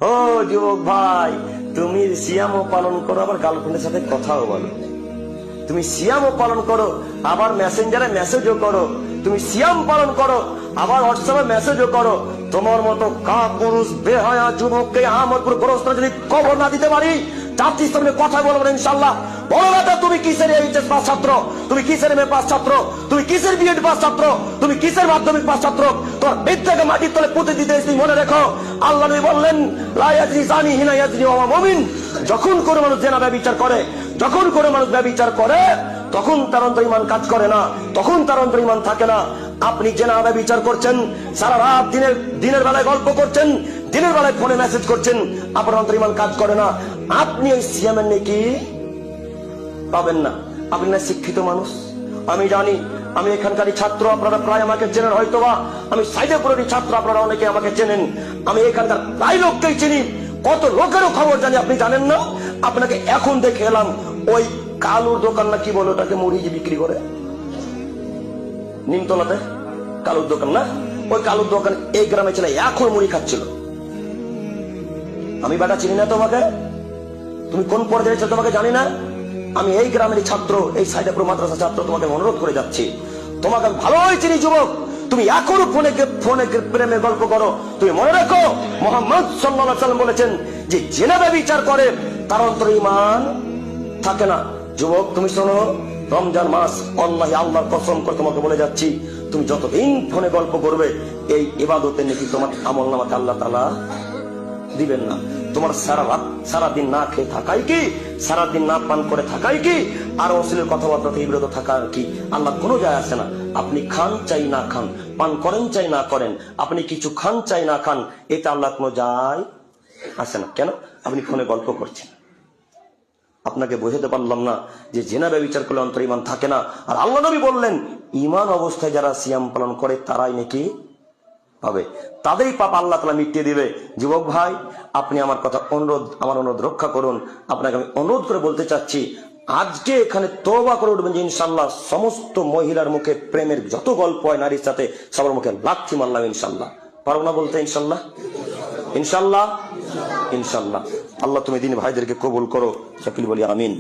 ও যুবক ভাই, তুমি সিয়ামও পালন করো, আবার গার্লফ্রেন্ডের সাথে কথাও বলো। তুমি সিয়ামও পালন করো, আবার মেসেঞ্জারে মেসেজও করো। তুমি সিয়াম পালন করো, আবার হোয়াটসঅ্যাপে মেসেজও করো। তোমার মতো কাপুরুষ বেহায়া যুবককে আহমদপুর গোরস্থানে যদি কবর না দিতে পারি, জাতির সামনে কথা বলবো না ইনশাল্লাহ। বলো না তুমি কিসের এইচএস পাস ছাত্র, তুমি কিসের এমএ পাস ছাত্র, তুমি কিসের বিএড পাস ছাত্র, তুমি কিসের মাধ্যমিক পাস ছাত্র। তোমার বিদ্যাকে মাটির তলে পুঁতে দিতে এসেছি, মনে রেখো। আল্লাহ নবী বললেন, লা ইয়াজনি জানি হিনা ইয়াজনি ওয়া হুয়া মুমিন। যখন কোনো মানুষ জেনা ব্যভিচার করে, যখন কোনো মানুষ ব্যভিচার করে, তখন তার অন্তরে ঈমান কাজ করে না, তখন তার অন্তরে ঈমান থাকে না। আপনি জেনা ব্যভিচার করছেন, সারা রাত দিনের বেলায় গল্প করছেন, দিনের বেলায় ফোনে মেসেজ করছেন, আপনার অন্তরে ঈমান কাজ করে না। আপনি ওই সিয়ামের নেকি পাবেন না। আপনি না শিক্ষিত মানুষ, আমি জানি। আমি এখানকারই ছাত্র, আপনারা প্রায় আমাকে চেনেন হয়তোবা। আমি সাইদেপুরেরই ছাত্র, আপনারা অনেকে আমাকে চেনেন। আমি এখানকার প্রায় লোককেই চিনি, কত লোকেরও খবর জানি, আপনি জানেন না। আপনাকে এখন দেখে এলাম, ওই কালুর দোকান না কি বলে ওটাকে, মুড়ি বিক্রি করে নিমতলাতে, কালুর দোকান না, ওই কালুর দোকান এই গ্রামে ছিল, এখন মুড়ি খাচ্ছিল। আমি বেটা চিনি না তোমাকে, তুমি কোন পর্যায়ে ছিল তোমাকে জানি না। আমি এই গ্রামের ছাত্র, এই সাইদাপুর মাদ্রাসা ছাত্র, তোমাকে অনুরোধ করে যাচ্ছি, তোমাকে আমি ভালোই চিনি যুবক। তুমি এখনো ফোনে প্রেমে গল্প করো। তুমি মনে রাখো, মুহাম্মদ সাল্লাল্লাহু আলাইহি ওয়াসাল্লাম বলেছেন যে জেনা ব্যভিচার করে তার অন্তরে ঈমান থাকে না। যুবক তুমি শোনো, রমজান মাস, আল্লাহর কসম করে তোমাকে বলে যাচ্ছি, তুমি যতদিন ফোনে গল্প করবে, এই ইবাদতের নাকি তোমার আমলনামাতে আল্লাহ তাআলা দিবেন না। তোমার সারাদিন না খেয়ে থাকাই কি, সারাদিন না পান করে থাকাই কি, আর অশ্লীল কথাবার্তা থেকে বিরত থাকা কি আল্লাহ কোনো যায় আসে না। আপনি খান চাই না খান, পান করেন চাই না করেন, আপনি কিছু খান চাই না খান, এটা আল্লাহ কোনো যায় আসে না। কেন? আপনি ফোনে গল্প করছেন। আপনাকে বোঝাতে পারলাম না যে জেনা ব্যভিচার করলে অন্তরে ঈমান থাকে না। আর আল্লাহ নবী বললেন, ঈমান অবস্থায় যারা সিয়াম পালন করে তারাই নাকি পাবে, তাদেরই পাপ আল্লাহ তাআলা মিটিয়ে দিবে। যুবক ভাই, আপনি আমার অনুরোধ রক্ষা করুন। আপনাকে আমি অনুরোধ করে বলতে চাচ্ছি, আজকে এখানে তওবা করে উঠবেন যে ইনশাআল্লাহ সমস্ত মহিলার মুখে প্রেমের যত গল্প হয় নারীর সাথে, সবার মুখে লাথি মারলাম ইনশাআল্লাহ। পারবো না বলতে? ইনশাআল্লাহ, ইনশাআল্লাহ, ইনশাআল্লাহ। আল্লাহ তুমি দিন ভাইদেরকে কবুল করো, সকলে বলি আমিন।